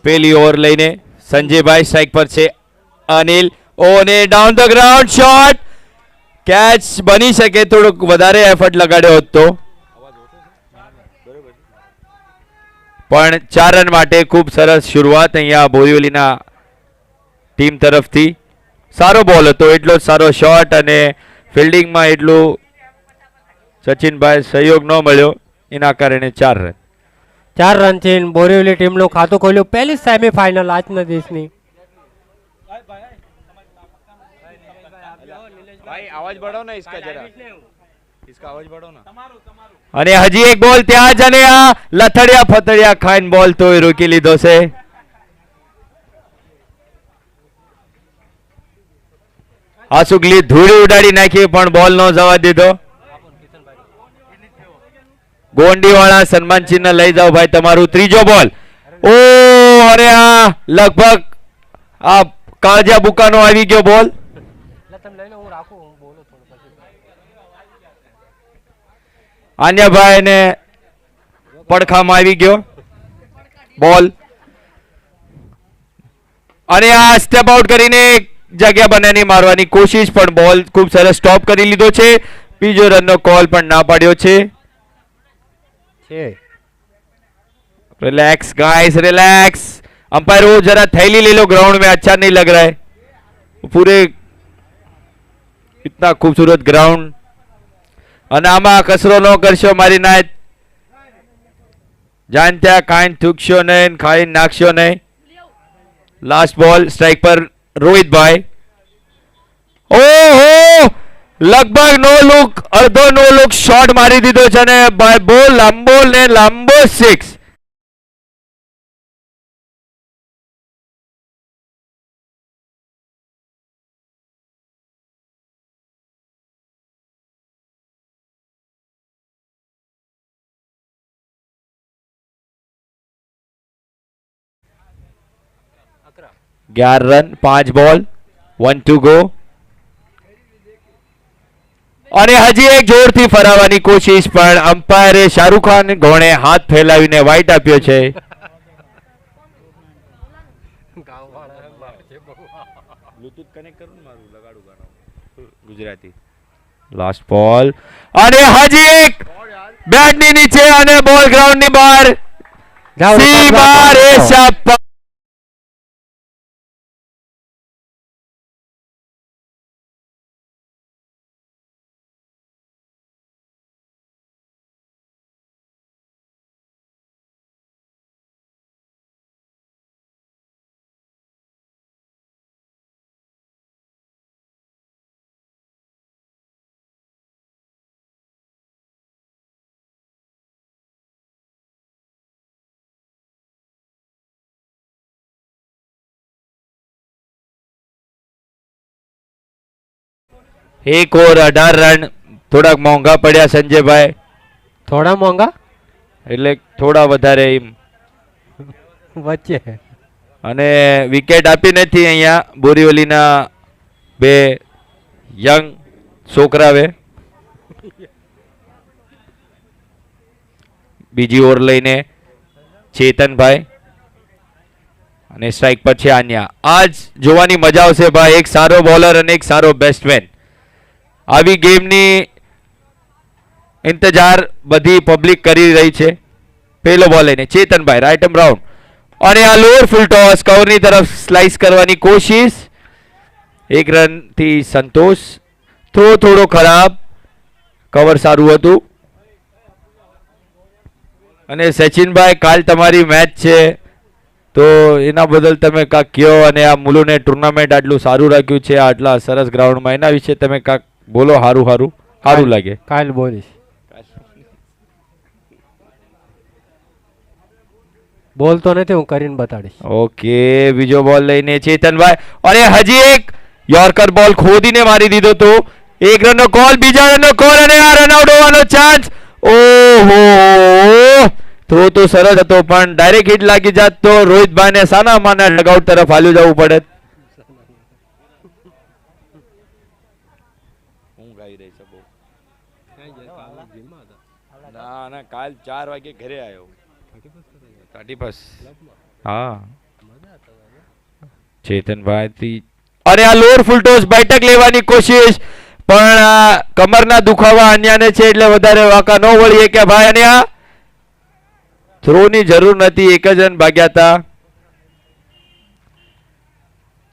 પેલી ઓવર લઈને સંજયભાઈ સ્ટ્રાઇક પર છે. અનિલ ઓને down the ground shot catch બની શકે, થોડુંક વધારે એફર્ટ લગાડ્યો હોત તો, પણ 4 રન માટે ખૂબ સરસ શરૂઆત અહીંયા બોરીવલીના ટીમ તરફથી. સારો બોલ હતો, એટલો જ સારો શોટ અને ફિલ્ડિંગમાં એટલું સચિનભાઈ સહયોગ ન મળ્યો, એના કારણે 4 રન. 4 રનથી બોરીવલી ટીમનું ખાતું ખોલ્યું પહેલી સેમીફાઇનલ આજના દેશની. ભાઈ આવાજ बढ़ाओ ना इसका जरा, इसका आवाज बढ़ाओ ना. અને હજી એક બોલ ત્યાં જ, અને આ લથડિયા ફતડિયા ખાઈને બોલ તો રોકી લીધો છે. આ સુગલી ધૂળી ઉડાડી નાખી પણ બોલ નો જવા દીધો. ગોંડીવાળા સન્માન ચિહ્ન લઈ જાઓ ભાઈ તમારું. ત્રીજો બોલ, ઓ અરે આ લગભગ આ કાળજા બુકાનો આવી ગયો બોલ. આન્યાભાઈ ને પડખામાં આવી ગયો બોલ, અને આ સ્ટેપ આઉટ કરીને જગ્યા બનાવીને મારવાની કોશિશ, પણ બોલ ખૂબ સરસ સ્ટોપ કરી લીધો છે. બીજો રનનો કોલ પણ ના પાડ્યો છે. Relax guys relax. अंपायर वो जरा थैली ले लो, ग्राउंड में अच्छा नहीं लग रहा है. पूरे इतना खूबसूरत ग्राउंड, અને આમાં કચરો ન કરશો મારી નાય. જાન ત્યાં કાંઈ થૂકશો નહીં, ખાઈ નાખશો નહીં. લાસ્ટ બોલ સ્ટ્રાઇક પર રોહિતભાઈ. ઓહો, લગભગ નો લુક, અડધો નો લુક શોટ મારી દીધો છે, અને બાય બોલ લાંબો ને લાંબો 6. ग्यारह रन 5 બોલ 1 to go. અને હજી એક જોરથી ફરાવવાની કોશિશ, પણ અમ્પાયરે શાહરૂખ ખાન ગોણે હાથ ફેલાવીને વાઇટ આપ્યો છે. ગુજરાતી. લાસ્ટ બોલ, અને હજી એક બેટની નીચે અને બોલ ગ્રાઉન્ડની બહાર. સીમા રેસા એક ઓવર 18 રન. થોડાક મોંઘા પડ્યા સંજયભાઈ. થોડા મોંઘા એટલે થોડા વધારે એમ વચ્ચે, અને વિકેટ આપી નથી અહીંયા બોરીવલીના બે યંગ છોકરાવે. બીજી ઓવર લઈને ચેતનભાઈ, અને સ્ટ્રાઇક પર છે આન્યા. આજ જોવાની મજા આવશે ભાઈ, એક સારો બોલર અને એક સારો બેટ્સમેન. આવી ગેમની ઇંતજાર બધી પબ્લિક કરી રહી છે. પહેલો બોલ લઈને ચેતનભાઈ રાઈટ એમ રાઉન્ડ, અને આ લોઅર ફૂલ ટોસ કવરની તરફ સ્લાઇસ કરવાની કોશિશ. 1 રનથી સંતોષ. થોડો ખરાબ, કવર સારું હતું. અને સચિનભાઈ કાલ તમારી મેચ છે, તો એના બદલ તમે કાંક કહો, અને આ મુલુને ટુર્નામેન્ટ આટલું સારું રાખ્યું છે આટલા સરસ ગ્રાઉન્ડમાં, એના વિશે તમે કાંક બોલો. સારું લાગે. કાલ બોલીશ. બોલતો નથી, હું કરીને બતાડીશ. ઓકે, બીજો બોલ લઈને ચેતનભાઈ, અને હજી એક યોર્કર બોલ ખોદીને મારી દીધો તો. 1 રનનો કોલ, બીજા રનનો કોલ, અને આ રન આઉટ હોવાનો ચાન્સ. ઓહો, તો સરસ હતો, પણ ડાયરેક્ટ હિટ લાગી જાત તો રોહિતભાઈને સાના માના ડગઆઉટ તરફ હાલ્યું જવું પડે. ના કાલ 4 વાગે ઘરે આવ્યો. હા ચેતનભાઈ અને આ લોઅર ફૂલ ટોસ બેઠક લેવાની કોશિશ પણ કમરના દુખાવા અન્યાને છે એટલે વધારે વાંકા ન વળીએ કે ભાઈ અને આ થ્રોની જરૂર નથી, એક જ રન ભાગ્યા હતા.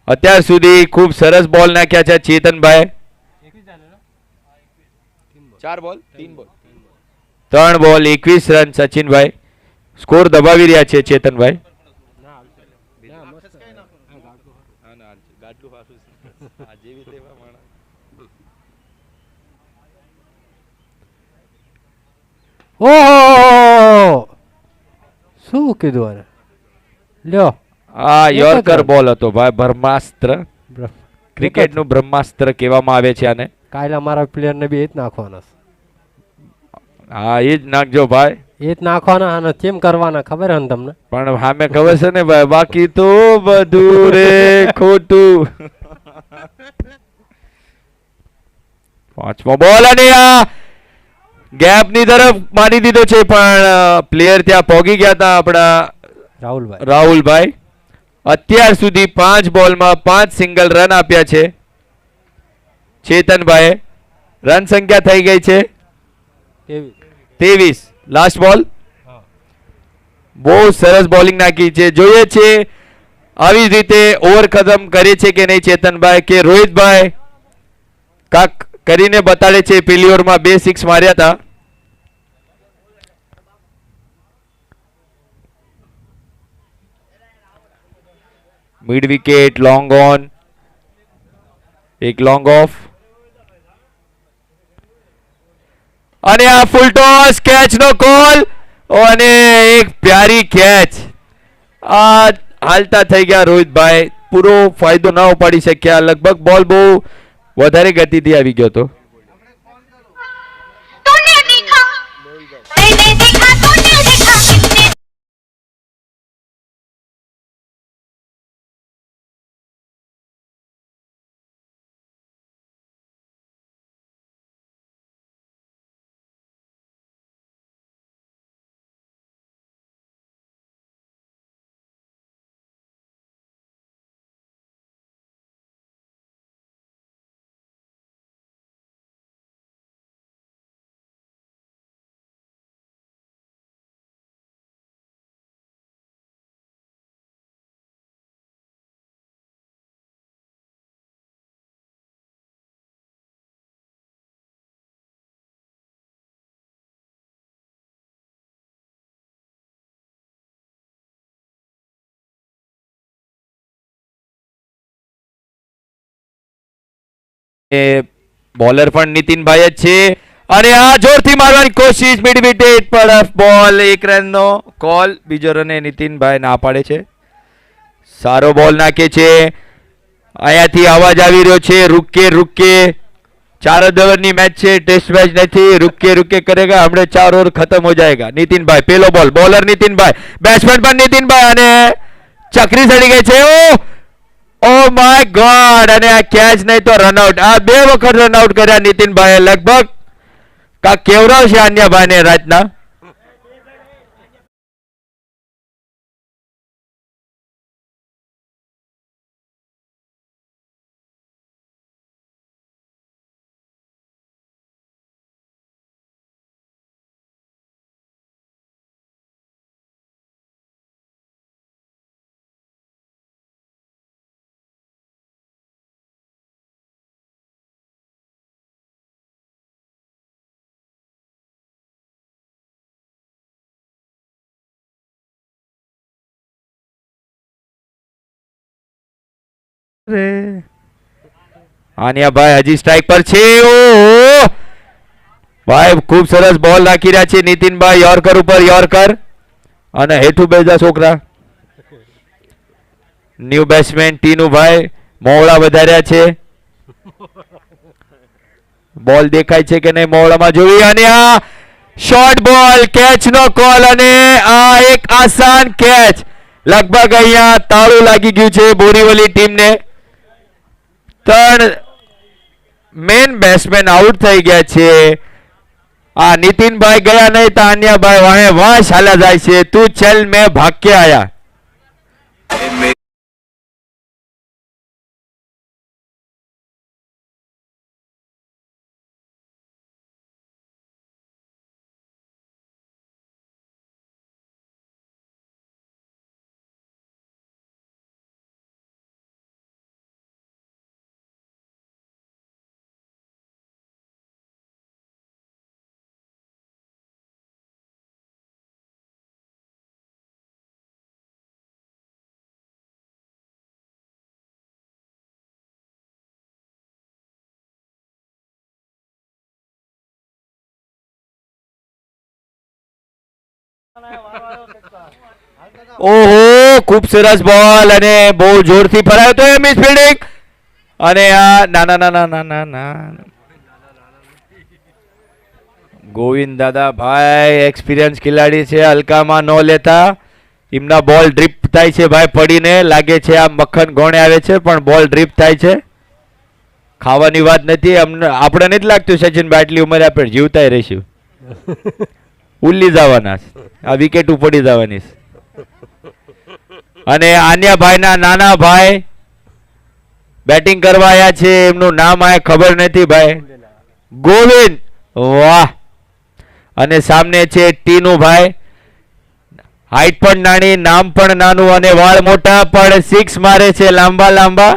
અત્યાર સુધી ખૂબ સરસ બોલ નાખ્યા છે ચેતનભાઈ. 4 બોલ 3 બોલ 21 રન સચિનભાઈ. સ્કોર દબાવી રહ્યા છે ચેતનભાઈ. ઓહો શું કીધું આને લ્યો આ યોર્કર બોલ હતો ભાઈ, બ્રહ્માસ્ત્ર. ક્રિકેટનું બ્રહ્માસ્ત્ર કહેવામાં આવે છે આને. કાલે અમારા પ્લેયરને બી એ જ નાખવાના. હા એ જ નાખજો ભાઈ, એ જ નાખવાના. અને કેમ કરવાના ખબર હે ને તમને? પણ સામે ખબર છે ને ભાઈ, બાકી તો બધું રે ખોટું. પાંચમો બોલ અને આ ગેપ ની તરફ મારી દીધો છે પણ પ્લેયર ત્યાં પહોંચી ગયા હતા આપણા રાહુલભાઈ. અત્યાર સુધી 5 બોલમાં 5 સિંગલ રન આપ્યા છે ચેતનભાઈ. રન સંખ્યા થઈ ગઈ છે 23. લાસ્ટ બોલ. બહુ સરસ બોલિંગ નાખી છે. જોઈએ છે આવી જ રીતે ઓવર ખતમ કરે છે કે નહીં ચેતનભાઈ, કે રોહિતભાઈ કાક કરીને બતાડે છે. પેલી ઓવરમાં 2 સિક્સ માર્યા હતા. મિડ વિકેટ, લોંગ ઓન, એક લોંગ ઓફ અને આ ફૂલ ટોસ, કેચ નો કોલ અને એક પ્યારી કેચ. આ હાલતા થઈ ગયા રોહિતભાઈ, પૂરો ફાયદો ના ઉપાડી શક્યા. લગભગ બોલ બહુ વધારે ગતિથી આવી ગયો હતો. બોલર પણ નીતિનભાઈ જ છે અને આ જોરથી મારવાની કોશિશ, મિડ વિકેટ પર બોલ, 1 રનનો કોલ. બીજો રને નીતિનભાઈ ના પાડે છે. સારો બોલ નાખે છે. અહીંયાથી અવાજ આવી રહ્યો છે રૂકે રૂકે. 4 ઓવરની મેચ છે, ટેસ્ટ મેચ નથી. રૂકે રૂકે કરેગા, હમણાં 4 ઓવર ખતમ હો જાएगा. નીતિનભાઈ પેલો બોલ, બોલર નીતિનભાઈ, બેટ્સમેન પણ નીતિનભાઈ અને ચકરી સડી ગઈ છે. ઓ માય ગોડ, અને આ કેચ નહીં તો રનઆઉટ. આ 2 વખત રનઆઉટ કર્યા નીતિનભાઈએ. લગભગ કા કેવરાવ છે અન્યભાઈને રાતના. આનિયાભાઈ હજી સ્ટ્રાઇક પર છે. ઓહો ભાઈ, ખૂબ સરસ બોલ નાખી રહ્યા છે નીતિનભાઈ. યોર્કર ઉપર યોર્કર અને હેઠું બેજા છોકરા. ન્યુ બેટ્સમેન ટીનુભાઈ મોવડા વધાર્યા છે. બોલ દેખાય છે કે નહીં મોવડામાં જોઈ. અને આ શોર્ટ બોલ, કેચ નો કોલ અને આ એક આસાન કેચ. લગભગ અહીંયા તાળું લાગી ગયું છે બોરીવલી ટીમને. 3 મેન બેટ્સમેન આઉટ થઈ ગયા છે આ નીતિનભાઈ ગયા નહીં તો અન્યભાઈ વાહે વાહ ચાલ્યા જાય છે. તું ચલ મેં ભાગ કે આયા. ઓહો ખૂબ સરસ બોલ અને બહુ જોરથી ફરાયો તો મિસ ફિલ્ડિંગ અને આ ના ના ના ના ના ના ના ગોવિંદ દાદા ભાઈ એક્સપિરિયન્સ ખેલાડી છે, હલકામાં ન લેતા. એમના બોલ ડ્રીપ થાય છે ભાઈ, પડીને લાગે છે આ મક્ખન ગોણે આવે છે પણ બોલ ડ્રીપ થાય છે. ખાવાની વાત નથી. આપણે નથી લાગતું સચિનભાઈ આટલી ઉંમરે આપણે જીવતા રહીશું. ઉલ્લી જવાના આ વિકેટ પડી જવાની. અને આન્યાભાઈના નાના ભાઈ બેટિંગ કરવા આવ્યા છે, એમનું નામ આ ખબર નથી ભાઈ. ગોવિંદ વાહ. અને સામને છે ટીનુ ભાઈ, હાઈટ પણ નાની, નામ પણ નાનું અને વાળ મોટા, પણ સિક્સ મારે છે લાંબા લાંબા.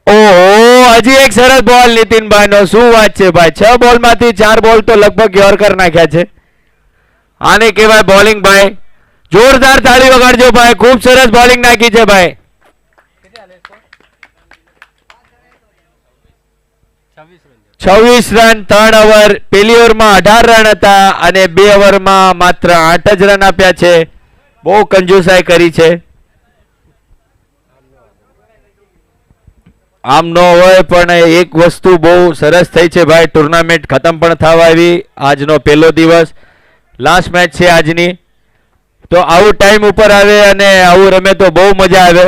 ઓહો હજી એક સરસ બોલ નીતિનભાઈ નો. શું વાત છે ભાઈ, 6 બોલમાંથી 4 બોલ તો લગભગ યોર્કર નાખ્યા છે. આને કહેવાય બોલિંગ ભાઈ. જોરદાર તાળી વગાડજો ભાઈ, ખૂબ સરસ બોલિંગ નાખી છે ભાઈ. 26 રન 3 ઓવર. પહેલી ઓવરમાં 18 રન હતા અને 2 ઓવરમાં માત્ર 8 જ રન આપ્યા છે. બહુ કંજુસાઈ કરી છે. આમ ન હોય પણ એક વસ્તુ બહુ સરસ થઈ છે ભાઈ, ટુર્નામેન્ટ ખતમ પણ થવા આવી. આજનો પહેલો દિવસ, લાસ્ટ મેચ છે આજની. તો આવું ટાઈમ ઉપર આવે અને આવું રમે તો બહુ મજા આવે.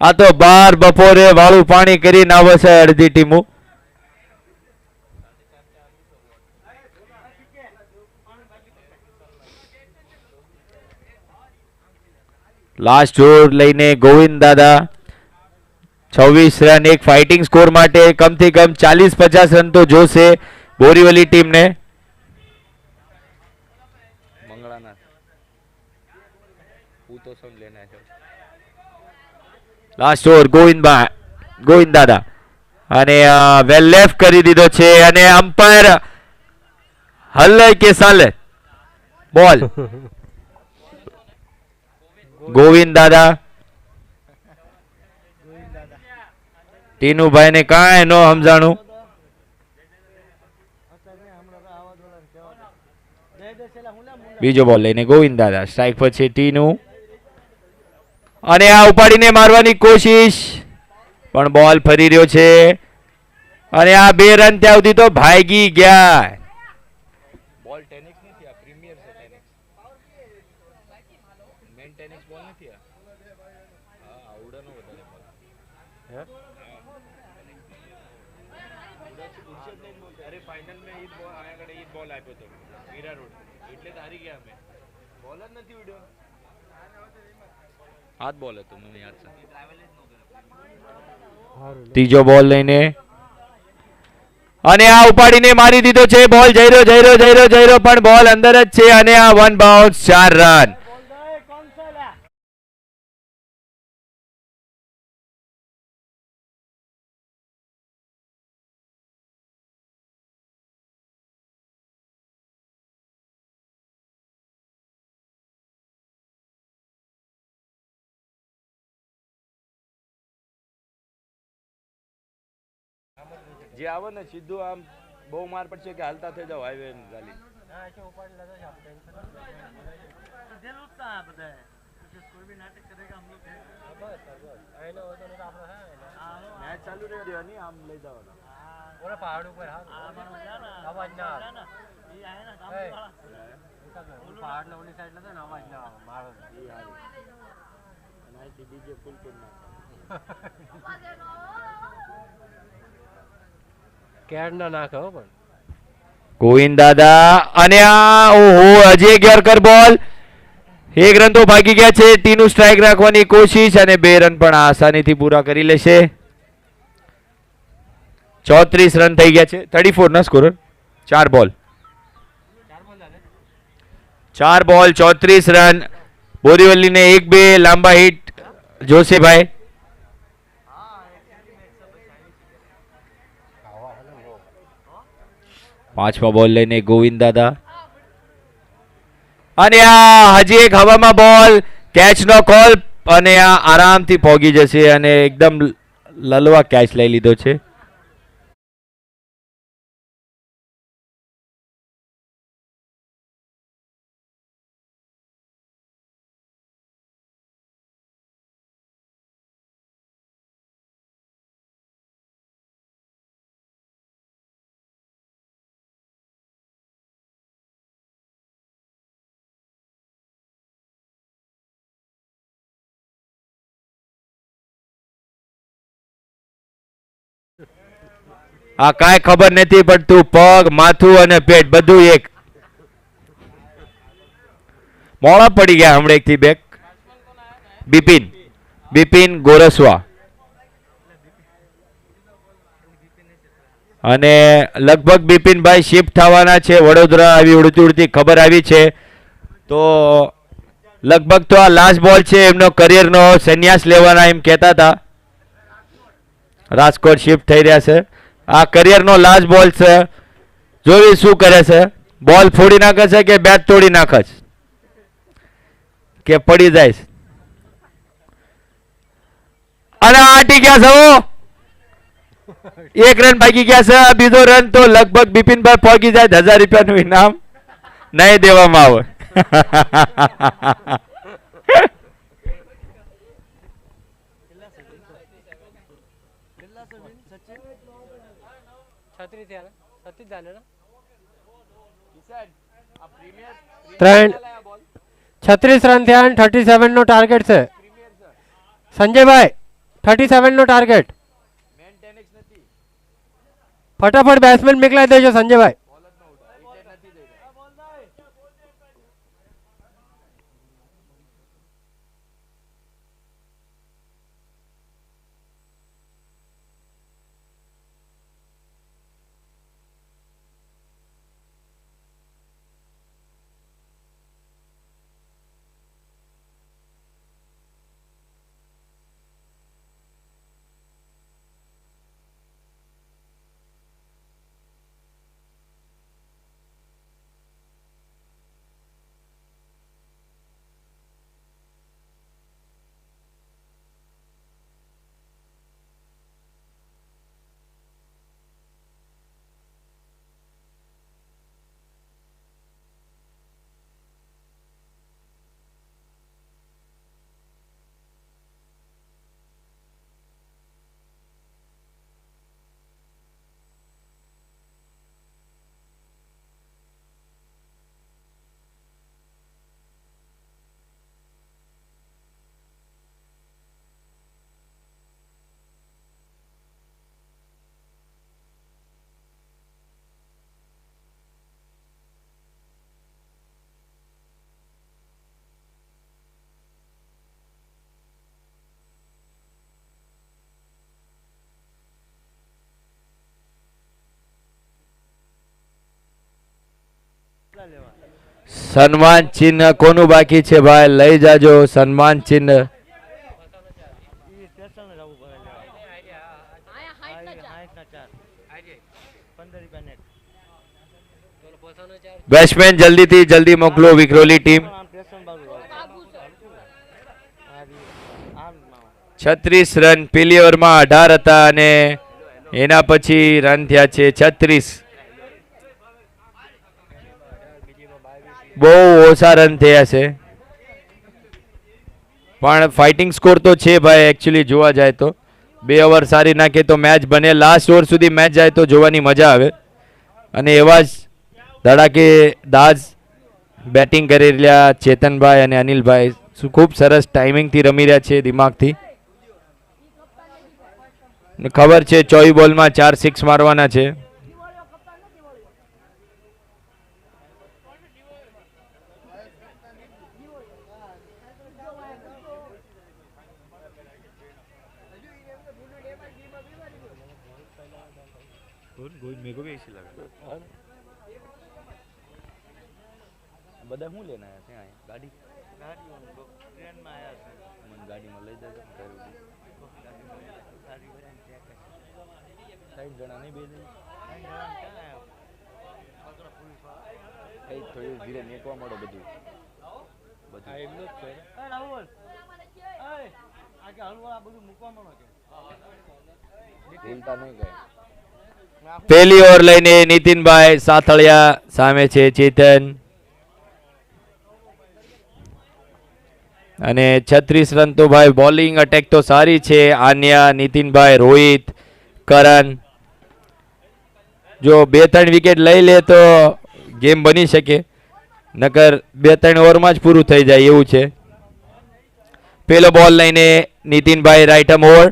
આ તો બાર બપોરે વાળું પાણી કરીને આવે છે અડધી ટીમો. લાસ્ટ જોર લઈને ગોવિંદ દાદા 26 રન. એક ફાઇટિંગ સ્કોર માટે કમથી કમ 40-50 રન તો જોશે બોરીવલી ટીમને. લાસ્ટ ઓવર ગોવિંદ દાદા અને વેલ લેફ્ટ કરી દીધો છે અને અમ્પાયર હલ્લે કે સાલે બોલ. ગોવિંદ દાદા ટીનુભાઈ ને કાંઈ ન સમજાણું. બીજો બોલ લઈને ગોવિંદ દાદા, સ્ટ્રાઇક પર છે ટીનુ અને આ ઉપાડીને મારવાની કોશિશ પણ બોલ ફરી રહ્યો છે અને આ 2 રન ત્યાં સુધી તો ભાગી ગયા. બોલ ટેનિસ નથી, આ પ્રીમિયર છે ટેનિસ. મેન ટેનિસ બોલ નથી આ. હા આવડનો વધારે બોલ. હે અરે ફાઇનલ મે ઈ બોલ આયા કડે ઈ બોલ આપ્યો તો મીરા રોડ, એટલે તો હારી ગયા અમે. બોલ જ નથી ઉડ્યો. હાથ બોલ હતો મને યાદ છે. ત્રીજો બોલ લઈને અને આ ઉપાડીને મારી દીધો છે. બોલ જઈ રહ્યો પણ બોલ અંદર જ છે અને આ 1 બાઉન્સ 4 રન. જે આવે ને સીધું આમ બહુ માર પડશે કે હાલતા થઈ જાવ હાઈવે ગાલી. મેચ ચાલુ રહી દેવાની, આમ લઈ જવાના. ઓલા પહાડ ઉપર અવાજ ના આવે. પહાડ ને ઓલી સાઈડ ને અવાજ ના આવે મારો. અને અહીંથી ડીજે ફૂલ કરી નાખે. કેડ ના નાખે હો પણ ગોવિંદ દાદા અને આ ઓહો હજી એક યોર્કર બોલ. એક રન તો ભાગી ગયા છે. ટીનું સ્ટ્રાઇક રાખવાની કોશિશ અને 2 રન પણ આસાનીથી પૂરા કરી લેશે. 34 રન થઈ ગયા છે. 34 ના સ્કોરર. 4 બોલ 34 રન. બોરીવલીને 1-2 લાંબા હિટ જોશે ભાઈ. પાંચમા બોલ લઈને ગોવિંદ દાદા અને આ હજી એક હવામાં બોલ. કેચ નો કોલ અને આ આરામથી પહોંચી જશે અને એકદમ લલવા કેચ લઈ લીધો છે. આ કાંઈ ખબર નથી પડતું. પગ માથું અને પેટ બધું એક. મોડા પડી ગયા હમણાં એકથી બેક. બિપિન ગોરસવા અને લગભગ બિપિનભાઈ શિફ્ટ થવાના છે વડોદરા. આવી ઉડતી ઉડતી ખબર આવી છે તો લગભગ તો આ લાસ્ટ બોલ છે એમનો કરિયરનો સંન્યાસ લેવાના એમ કહેતા હતા. રાજકોટ શિફ્ટ થઈ રહ્યા છે. આ કરિયરનો લાસ્ટ બોલ છે. જોવી શું કરે છે. બોલ ફોડી નાખે છે કે બેટ તોડી નાખે છે કે પડી જાય છે. અને આટી ગયા છે. 1 રન ભાગી ગયા છે. બીજો રન તો લગભગ બિપિનભાઈ પહોંચી જાય. 1000 રૂપિયાનું ઇનામ નહીં દેવામાં આવે. ત્રણ 36 રન થયા અને 37 નો ટાર્ગેટ છે. સંજયભાઈ 37 નો ટાર્ગેટ. ફટાફટ બેટ્સમેન મોકલાઈ દેજો સંજયભાઈ. સન્માન ચિહ્ન કોનું બાકી છે ભાઈ? લઈ જાજો સન્માન ચિહ્ન. બેટ્સમેન જલ્દીથી જલ્દી મોકલો વિક્રોલી ટીમ. 36 રન પેલી ઓવરમાં 18 હતા અને એના પછી રન થયા છે 36. બહુ ઓછા રન થયા છે પણ ફાઇટિંગ સ્કોર તો છે ભાઈ. એકચ્યુઅલી જોવા જાય તો 2 ઓવર સારી નાખે તો મેચ બને. લાસ્ટ ઓવર સુધી મેચ જાય તો જોવાની મજા આવે. અને એવા જ ધડાકેદાજ બેટિંગ કરી રહ્યા ચેતનભાઈ અને અનિલભાઈ. ખૂબ સરસ ટાઈમિંગથી રમી રહ્યા છે, દિમાગથી. ખબર છે 24 બોલમાં 4 સિક્સ મારવાના છે. मेरे को भी ऐसी लगा બધા હું લેના આયા ત્યાં આયા ગાડી ટ્રેન માં આયા છે મને ગાડી માં લઈ જજો સાઈડ જણા નહીં બેસી એ થોડી ધીરે મેકવા મળો બધું બધું એટલું જ છે રાહુલ આગે હલવા બધું મૂકવા મળો કે ભૂલતા નહીં કઈ પહેલી ઓવર લઈને નીતિનભાઈ સાથળિયા સામે છે ચેતન અને 36 રન તો ભાઈ બોલિંગ અટેક તો સારી છે આન્યા નીતિનભાઈ રોહિત કરણ જો 2-3 વિકેટ લઈ લે તો ગેમ બની શકે નકર 2-3 ઓવરમાં જ પૂરું થઈ જાય એવું છે પેલો બોલ લઈને નીતિનભાઈ રાઈટ આર્મ ઓવર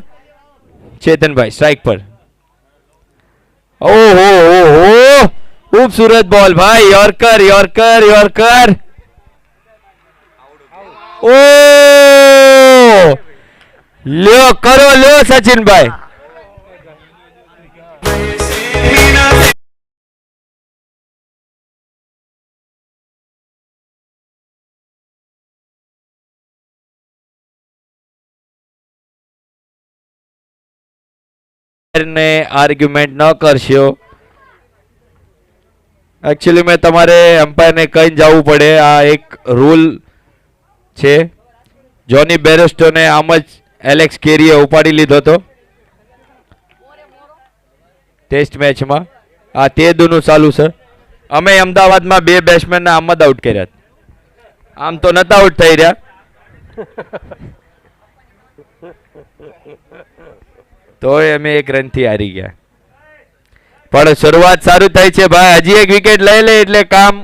ચેતનભાઈ સ્ટ્રાઇક પર ઓહો ઓહો खूबसूरत बॉल भाई यॉर्कर यॉर्कर यॉर्कर ओ લ્યો કરો લ્યો સચિનભાઈ ને આર્ગ્યુમેન્ટ ન કરશો एक्चुअली में તમારે એમ્પાયર ને કઈ જવું પડે આ એક રૂલ છે જોની બેરેસ્ટો ને આમ જ એલેક્સ કેરીએ ઉપાડી લીધો હતો ટેસ્ટ મેચમાં આ તે દુનું ચાલુ છે અમે અમદાવાદમાં 2 બેટ્સમેન આમ જ આઉટ કર્યા આમ તો નતા આઉટ થઈ રહ્યા તોય અમે 1 રનથી હારી ગયા પણ શરૂઆત સારું થઈ છે ભાઈ હજી એક વિકેટ લઈ લે એટલે કામ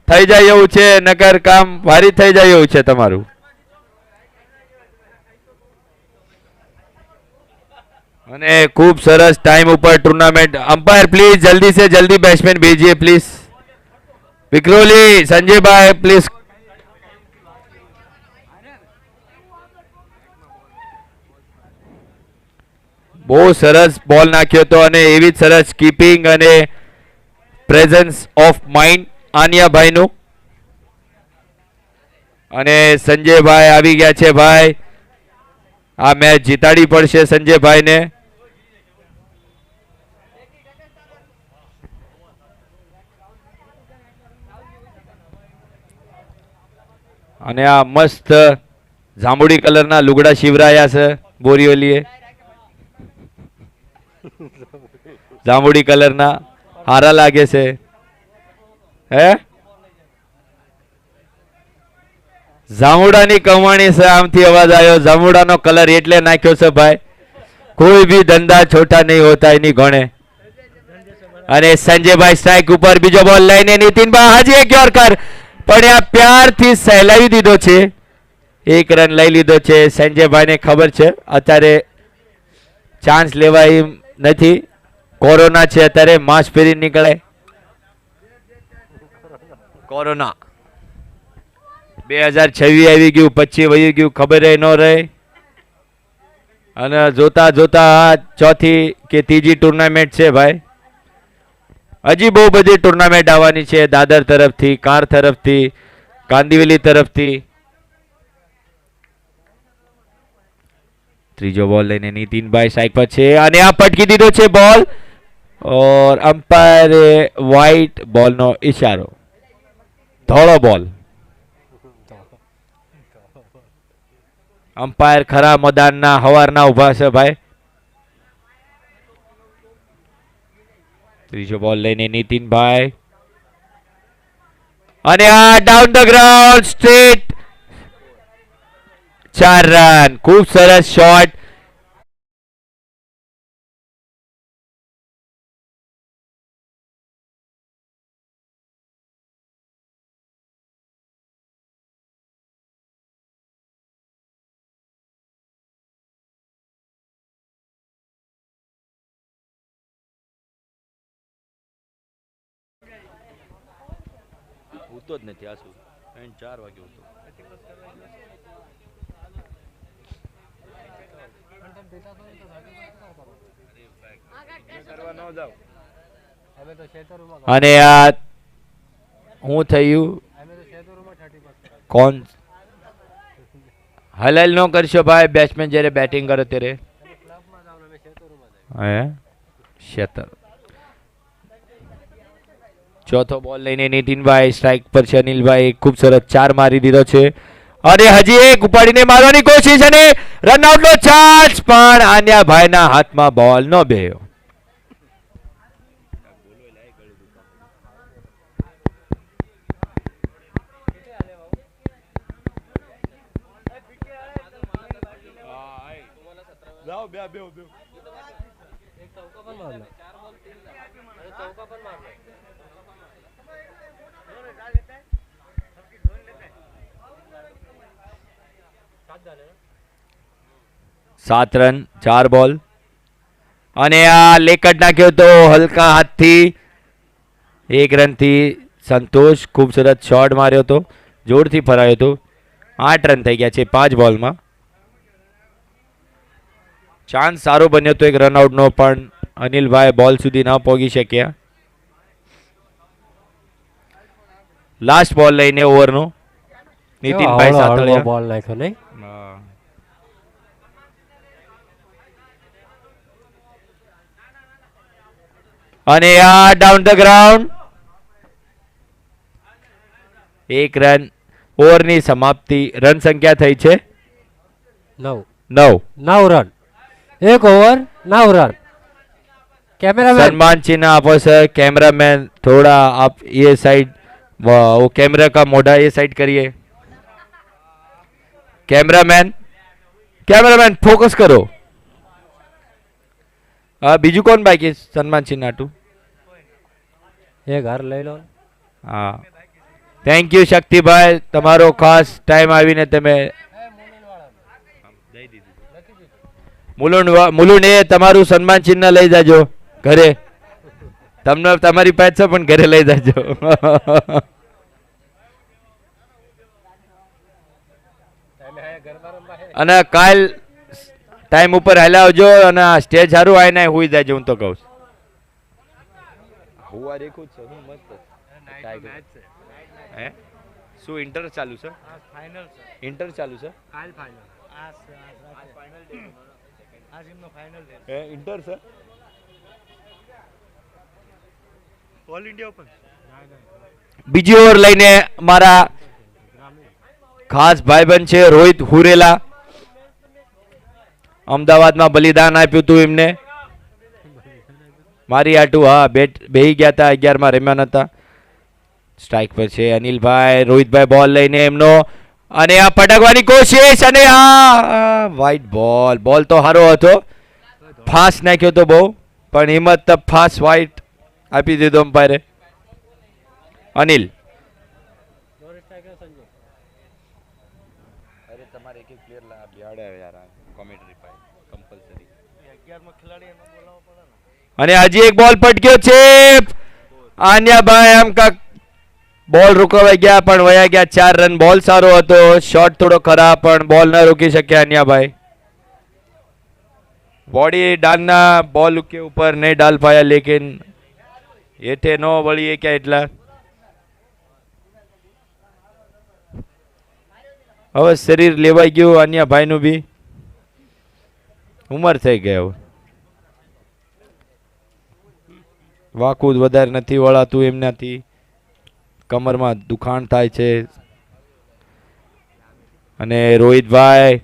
થઈ જાય એવું છે નકર કામ ભારી થઈ જાય એવું છે તમારું અને ખૂબ સરસ ટાઈમ ઉપર ટુર્નામેન્ટ अंपायर प्लीज जल्दी से जल्दी बैट्समैन भेजिए प्लीज विक्रोली संजय भाई प्लीज બહુ સરસ બોલ નાખ્યો હતો અને એવી જ સરસ કીપિંગ અને પ્રેઝન્સ ઓફ માઇન્ડ આનિયાભાઈનું અને સંજયભાઈ આવી ગયા છે ભાઈ આ મેચ જીતાડી પડશે સંજયભાઈને અને આ મસ્ત જાંબુડી કલરના લુગડા શિવરાયા છે બોરીઓલીએ જાંબુડી કલરના હારા લાગે છે હે જાંબુડાની કમાણી છે આમથી અવાજ આવ્યો જાંબુડાનો કલર એટલે નાખ્યો છે ભાઈ કોઈ ભી ધંધા છોટા નહીં હોતા એની ગણે અને સંજયભાઈ સ્ટ્રાઇક ઉપર બીજો બોલ લઈને નીતિનભાઈ હાજી એક યોર્કર પણ આ પ્યારથી સહેલાવી દીધો છે 1 રન લઈ લીધો છે સંજયભાઈને ખબર છે અત્યારે ચાન્સ લેવાય નથી કોરોના છે અત્યારે માસ્ક પહેરી નીકળે કોરોના 2026 આવી ગયું 25 વહી ગયું ખબર ન રહે અને જોતા જોતા ચોથી કે ત્રીજી ટુર્નામેન્ટ છે ભાઈ હજી બહુ બધી ટુર્નામેન્ટ આવવાની છે દાદર તરફથી કાર તરફથી કાંદિવલી તરફથી ત્રીજો બોલ લઈને નીતિનભાઈ સ્ટ્રાઇક પર છે અને આ પટકી દીધો છે બોલ और अंपायर व्हाइट बॉल नो इशारो धोळो बॉल अंपायर खरा मैदान ना हवार ना उभा छे भाई ત્રીજો બોલ લઈને નીતિનભાઈ અને આ down the ground straight 4 run ખૂબ સરસ શોટ ઉતો જ નથી આસુ 4 વાગે ઉતો અને આ હું થયું કોણ હલાલ નો કરશો ભાઈ બેટ્સમેન જ્યારે બેટિંગ કરે ત્યારે હે શેતર ચોથો બોલ લઈને નીતિનભાઈ સ્ટ્રાઇક પર છે અનિલભાઈ ખૂબ સરસ 4 મારી દીધો છે અને હજી એક ઉપાડીને મારવાની કોશિશ અને રનઆઉટ નો ચાન્સ પણ આન્યાભાઈના હાથમાં બોલ ન બેહ્યો सात रन 4 બોલ અને આ લેકટ નાખ્યો તો હલકા હાથથી 1 રનથી સંતોષ ખૂબ સરસ શોટ માર્યો તો જોરથી ફરાયો તો 8 રન થઈ ગયા છે 5 બોલમાં ચાન્સ સારો બન્યો તો એક રનઆઉટનો પણ અનિલભાઈ બોલ સુધી ન પહોંચી શક્યા લાસ્ટ બોલ લઈને ઓવરનો નીતિનભાઈ સાતળિયા બોલ નાખ્યો નહીં અને આ ડાઉન ધ ગ્રાઉન્ડ 1 રન ઓવરની સમાપ્તિ રન સંખ્યા થઈ છે 9 રન 1 ઓવર 9 रन कैमरामैन सम्मान चिन्ह आपो सर कैमरामैन थोड़ा आप ये साइड वो कैमरा का मोढ़ा ये साइड करिए कैमरामैन फोकस करो बीजू कौन बाकी सम्मान चिन्ह आटू ये घर ले लो हाँ थैंक यू शक्ति भाई तमारो खास टाइम आवीने तमे મુલુંડ એ તમારું સન્માન ચિહ્ન લઈ જાજો ઘરે તમને તમારી પાસે પણ ઘરે લઈ જાજો અને કાલ ટાઈમ ઉપર હાલ્યા આવજો અને સ્ટેજ સારું આવીને હુઈ જાજો હું તો કહું હુવા રેખું છે હું મસ્ત હે શું ઇન્ટર ચાલુ છે ઇન્ટર ચાલુ છે કાલ final inter sir all India open બીજી ઓવર લઈને મારા ખાસ ભાઈબંધ છે રોહિત હુરેલા અમદાવાદમાં બલિદાન આપ્યું હતું એમને મારી આટું હા બેટ બેહી ગયા હતા 11 માં રમ્યા નતા સ્ટ્રાઇક પર છે અનિલભાઈ રોહિતભાઈ બોલ લઈને એમનો અને આ પટકવાની કોશિશ અને આ વાઇટ બોલ તો સારો હતો ફાસ્ટ નાખ્યો તો બહુ પણ હિંમત તબ ફાસ્ટ વાઇટ આપી દીધો અમ્પાયરે અનિલ અરે તમારે એક પ્લેયર બિહાડે યાર કોમેન્ટરી પાય કમ્પલસરી 11 માં ખેલાડી એનો બોલાવવો પડે ને અને હજી એક બોલ પટક્યો છે આન્યાભાઈ આમ કા બોલ રોકવાઈ ગયા પણ વયા ગયા 4 રન બોલ સારો હતો શોટ થોડો ખરાબ પણ બોલ ન રોકી શક્યા અન્યાભાઈ बॉडी डालना बॉल के ऊपर नहीं डाल पाया लेकिन ये थे नो बड़ी क्या इटला હવે શરીર લેવાઈ ગયું અન્ય ભાઈનું બી ઉંમર થઈ ગઈ હવે વાકું વધારે નથી વળાતું એમનાથી કમરમાં દુખાણ થાય છે અને રોહિતભાઈ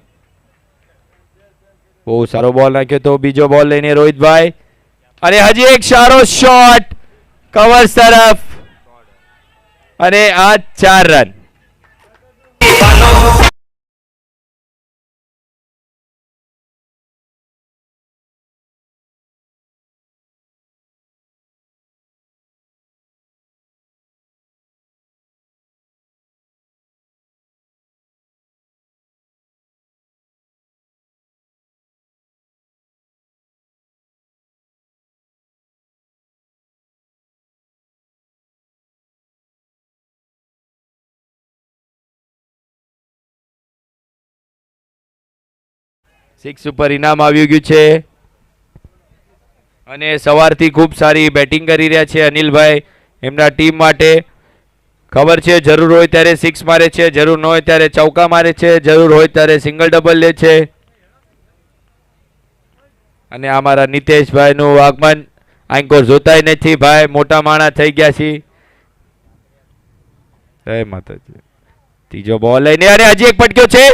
બહુ સારો બોલ નાખ્યો તો બીજો બોલ લઈને રોહિતભાઈ અને હજી એક સારો શોટ કવર તરફ અને આ 4 રન સિક્સ ઉપર ઇનામ આવ્યું ગયું છે અને સવારથી ખૂબ સારી બેટિંગ કરી રહ્યા છે અનિલભાઈ એમના ટીમ માટે. ખબર છે જરૂર હોય ત્યારે સિક્સ મારે છે, જરૂર ન હોય ત્યારે ચૌકા મારે છે, જરૂર હોય ત્યારે સિંગલ ડબલ લે છે. અને અમારા નિતેશભાઈનું આગમન આંકોર જોતાય નથી ભાઈ, મોટા માણા થઈ ગયા છે. જય માતાજી. ત્રીજો બોલ લઈને અને હજી એક પટક્યો છે,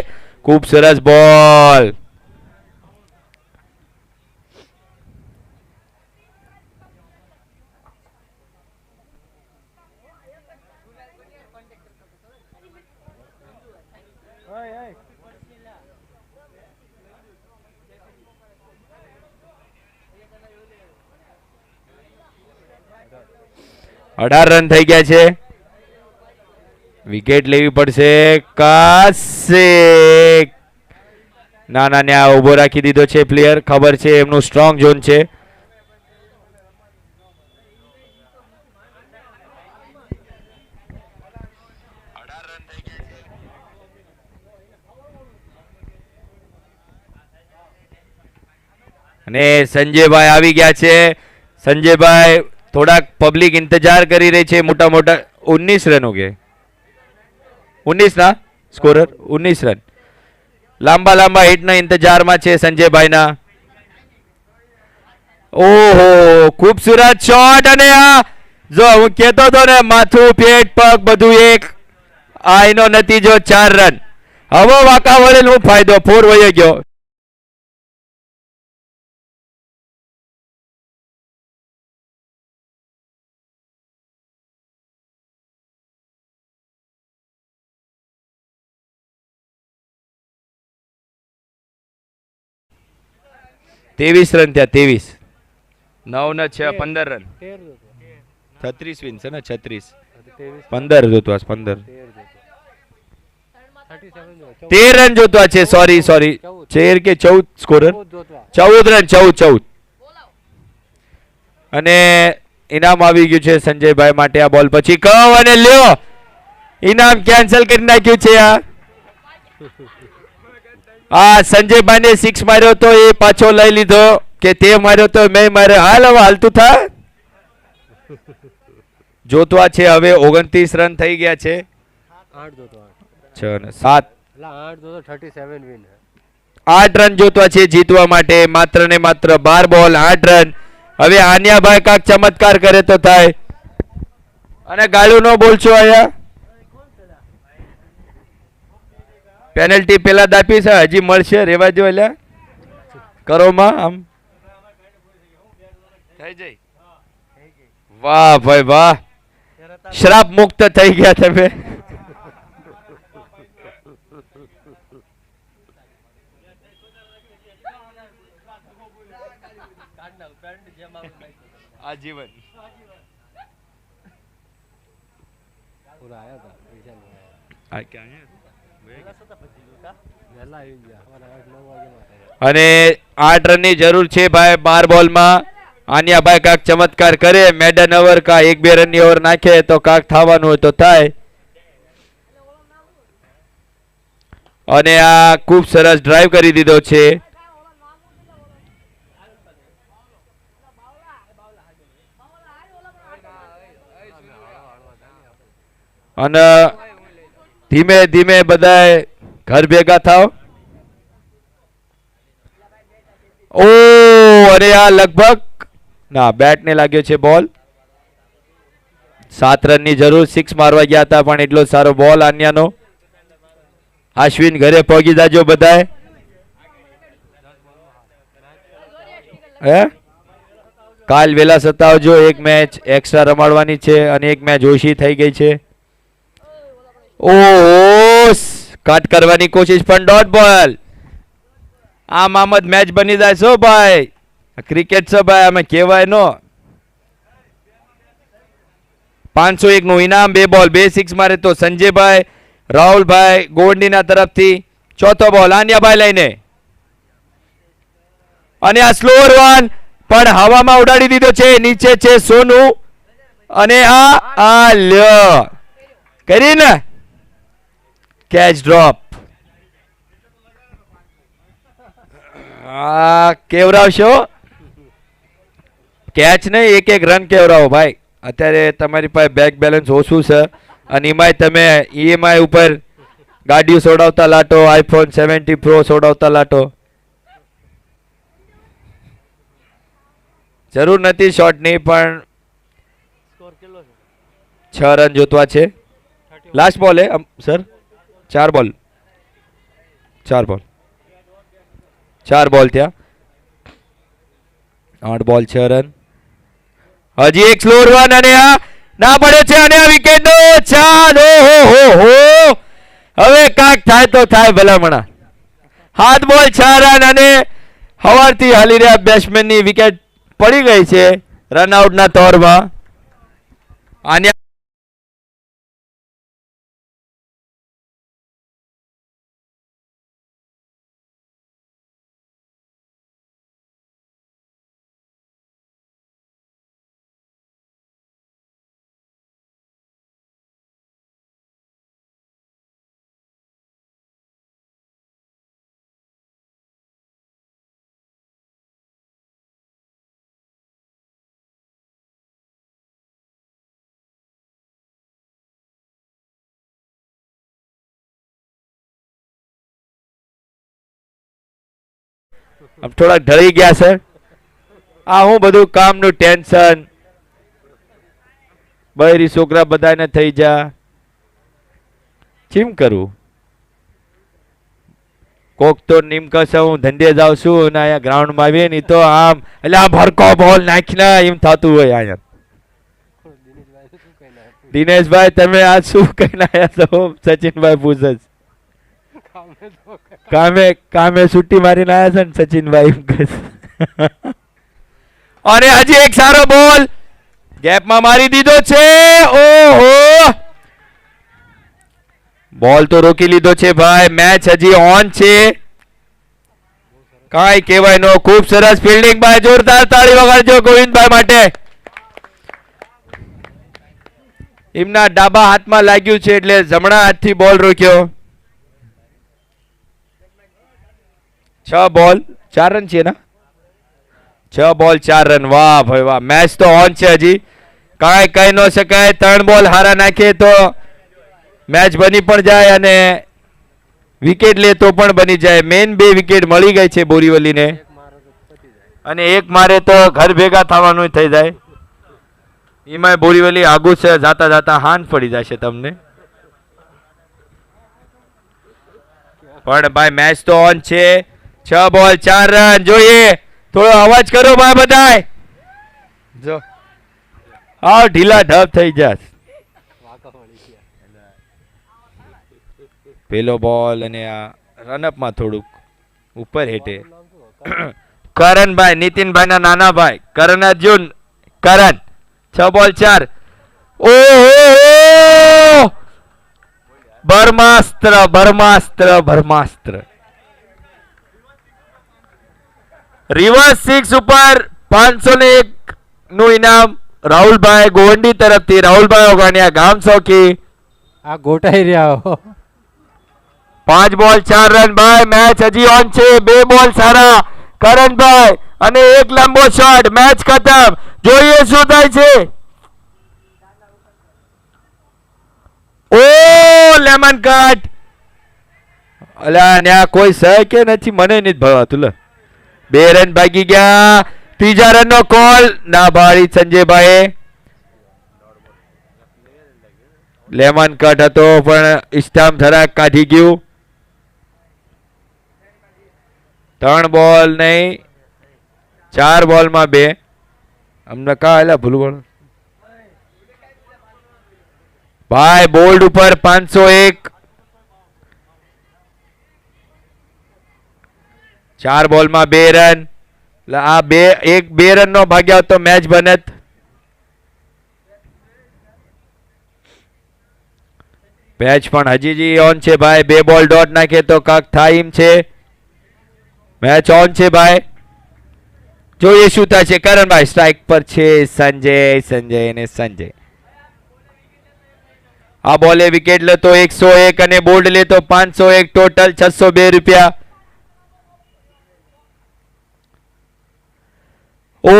ખૂબ સરસ બોલ. અઢાર રન થઈ ગયા છે. વિકેટ લેવી પડશે. કાશે ના ને આ ઉભો રાખી દીધો છે પ્લેયર. ખબર છે એમનું સ્ટ્રોંગ ઝોન છે. અને સંજયભાઈ આવી ગયા છે. સંજયભાઈ થોડાક પબ્લિક इंतजार કરી રહી છે. મોટા મોટા 19 રન हो गए 19 ના સ્કોરર 19 રન. લાંબા લાંબા હિટના इंतजाરમાં છે સંજયભાઈના. ઓહો ખૂબસૂરત શોટ અને આ જો હું કહેતો હતો ને માથું પેટ પગ બધું એક. આ એનો નતીજો 4 રન. હવે વાંકા વળેલ હું ફાયદો 4 વહી ગયો. तेवीस रन थया 23 9 ने 6 15 रन 36 विन है ना 36 15 જોતો આ 15 13 રન જોતો આ છે. સોરી 13 કે 14 સ્કોરર 14 રન 14 અને ઇનામ આવી ગયું છે સંજયભાઈ માટે આ બોલ પછી. કહો અને લ્યો ઇનામ કેન્સલ કરી નાખ્યું છે આ. આ સંજયભાઈ ને 6 માર્યો તો એ પાછો લઈ લીધો કે તે માર્યો તો મેં માર્યો. હાલ હવે હાલતું થા. જોતવા છે હવે 29 રન થઈ ગયા છે. 6 ને 7 8 રન જોતવા છે જીતવા માટે. માત્ર ને માત્ર 12 બોલ 8 રન. હવે આન્યાભાઈ કાક ચમત્કાર કરે તો થાય. અને ગાળું નો બોલશો આયા. પેનલ્ટી પેલા દાપી છે હજી મળશે રેવા જો એટલે કરો માં આમ થઈ જઈ. વાહ ભાઈ વાહ, શ્રાપ મુક્ત થઈ ગયા તમે. આજીવન આ ક્યાં હે અને 8 રનની જરૂર છે ભાઈ 12 બોલમાં. આન્યાભાઈ કાક ચમત્કાર કરે મેડન ઓવર કા 1-2 રનની ઓવર નાખે તો કાક થવાનું હોય તો થાય. અને આ ખૂબ સરસ ડ્રાઈવ કરી દીધો છે. અને ધીમે ધીમે બધાય ઘર ભેગા થાવ. ઓ અરે આ લગભગ ના બેટ ને લાગ્યો છે બોલ. 7 રનની જરૂર 6 મારવા ગયા હતા પણ એટલો સારો બોલ આન્યાનો. અશ્વિન ઘરે પહોંચી જાજો બધાય. હે કાલ વેલા સતાવજો. એક મેચ એક્સ્ટ્રા રમાડવાની છે અને એક મેચ ઓછી થઈ ગઈ છે. ઓહો કાટ કરવાની કોશિશ પણ ડોટ બોલ. આ મામદ મેચ બની જાય છો ભાઈ. ક્રિકેટ છે ભાઈ અમે કહેવાય નો. 501 નું ઇનામ 2 બોલ 2 સિક્સ મારે તો સંજયભાઈ રાહુલભાઈ ગોવંડીના તરફથી. ચોથો બોલ આન્યાભાઈ લઈને અને આ સ્લોઅર વન પણ હવામાં ઉડાડી દીધો છે. નીચે છે સોનુ અને આ લ્યો કરીને કેચ ડ્રોપ. કેવરાવશો કેચ નહીં, એક એક રન કેવરાવો ભાઈ. અત્યારે તમારી પાસે બેક બેલેન્સ ઓછું છે અને એમાંય તમે ઈએમઆઈ ઉપર ગાડીઓ સોડાવતા લાટો, આઈફોન 70 પ્રો સોડાવતા લાટો. જરૂર નથી શોટની, પણ 6 રન જોતવા છે. લાસ્ટ બોલ હે સર, 4 બોલ 4 બોલ થયા, 8 બોલ 6 રન. હજી એક સ્લો રન અને આ ના પડે છે અને આ વિકેટ નો ચાલ. હો હવે કાક થાય તો થાય ભલામણા. 7 બોલ 6 રન અને હવારથી હાલી રહ્યા બેટ્સમેન ની વિકેટ પડી ગઈ છે રનઆઉટ ના તોરમાં. આને થોડા ઢળી ગયા છે. આ હું બધું કામનું ટેન્શન, બૈરી છોકરા બધાને થઈ જા, ચીમ કરું. કોક તો નિમકસ હું ધંધે જાઉં છું અને અહીંયા ગ્રાઉન્ડમાં આવીએ ને તો આમ એટલે આ ભરકો બોલ નાખીને એમ થતું હોય. અહીંયા દિનેશભાઈ તમે આ શું કહીને આવ્યા છો? સચિનભાઈ પૂછે છે. કામે છુટ્ટી મારીને આવ્યા છે ને સચિનભાઈ એમ કહે છે. અને હજી એક સારો બોલ ગેપમાં મારી દીધો છે. ઓહો, બોલ તો રોકી લીધો છે ભાઈ. મેચ હજી ઓન છે, કાંઈ કહેવાય નો. ખૂબ સરસ ફિલ્ડિંગ ભાઈ, જોરદાર તાળી વગાડજો ગોવિંદભાઈ માટે. એમના ડાબા હાથમાં લાગ્યું છે એટલે જમણા હાથથી બોલ રોક્યો. 6 બોલ 4 રન છે ને? 6 બોલ 4 રન. વાહ ભાઈ વાહ, મેચ તો ઓન છે હજી, કાંઈ કહી ન શકાય. 3 બોલ હારા નાખે તો મેચ બની પણ જાય અને વિકેટ લે તો પણ બની જાય. મેન 2 વિકેટ મળી ગઈ છે બોરીવલીને અને એક મારે તો ઘર ભેગા થવાનું થઈ જાય. એમાં બોરીવલી આગું છે, જાતા જાતા હાન પડી જશે તમને. પણ ભાઈ મેચ તો ઓન છે. 6 બોલ 4 રન. જોઈએ થોડો અવાજ કરો ભાઈ બધાય. જો હા ઢીલા ઢબ થઈ જશે. પેલો બોલ અને આ રનઅપમાં થોડુંક ઉપર હેઠે. કરણભાઈ, નીતિનભાઈ ના નાના ભાઈ કરણ અર્જુન. કરણ 6 બોલ 4. ઓહો, બ્રહ્માસ્ત્ર બ્રહ્માસ્ત્ર બ્રહ્માસ્ત્ર. રિવર્સ 6 ઉપર 501 નું ઇનામ રાહુલભાઈ ગોવંડી તરફથી. રાહુલભાઈ ઓગાણિયા ગામ ચોકી. આ ગોટાઈ રહ્યા હો. 5 બોલ 4 રન ભાઈ. મેચ હજી ઓન છે. 2 બોલ સારા કરણભાઈ અને એક લાંબો શોટ. મેચ ખતમ. જોઈએ શું થાય છે. ઓ લેમન કટ. અલા ન્યા કોઈ સહ કે નથી, મને નથી ભવાતું. લે 2 રન ભાગી ગયા. 3જા રન નો કોલ ના ભાળી સંજયભાઈ. લેમન કટ હતો પણ સ્ટમ્પ ધરાક કાઢી ગયું. 3 બોલ નહીં, 4 બોલમાં 2. અમને કા એલા ભૂલવાનું ભાઈ. બોલ્ડ ઉપર 501. 4 બોલમાં 2 રન. આ 2 રન નો ભાગ્યા તો મેચ બનત. પેચ પણ હજી ઓન છે ભાઈ. 2 બોલ ડોટ નાખે તો કાક થાય એમ છે. મેચ ઓન છે ભાઈ. જોઈએ શું થાય છે. કરણભાઈ સ્ટ્રાઇક પર છે. સંજય અને સંજય. આ બોલે વિકેટ લે તો 101 અને બોલ્ડ લે તો 501. ટોટલ 602 રૂપિયા. ઓ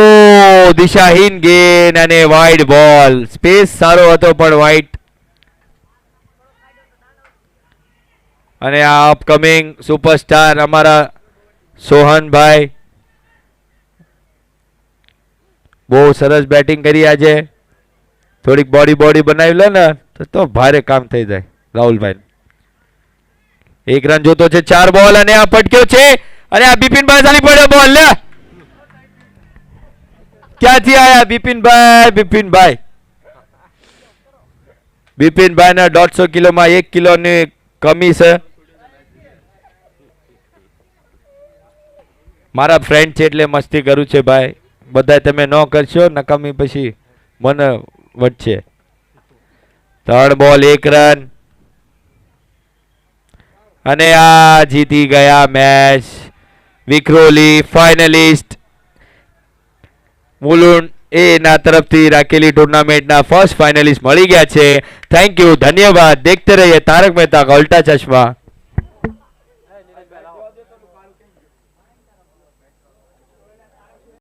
દિશાહીન ગેન અને વાઇડ બોલ. સ્પેસ સારો હતો પણ વાઇડ. અને આ અપકમિંગ સુપરસ્ટાર અમારા સોહનભાઈ બહુ સરસ બેટિંગ કરી આજે. થોડીક બોડી બનાવી લો ને તો ભારે કામ થઈ જાય રાહુલભાઈ. એક રન જોતો છે, 4 બોલ અને આ પટક્યો છે અને આ બિપિનભાઈ ચાલી પડ્યો બોલ. લે ક્યાંથી આયા બિપિનભાઈ ના 150 કિલોમાં 1 કિલોની કમી છે. મારા ફ્રેન્ડ છે એટલે મસ્તી કરું છે ભાઈ. બધા તમે ન કરશો નકામી પછી મને વચ્ચે. 3 બોલ 1 રન અને આ જીતી ગયા મેચ. વિક્રોલી ફાઇનલિસ્ટ મુલુંડ એના તરફથી રાખેલી ટુર્નામેન્ટના ફર્સ્ટ ફાઇનલિસ્ટ મળી ગયા છે. થેન્ક યુ, ધન્યવાદ. देखते रहिए तारक मेहता का उल्टा चश्मा.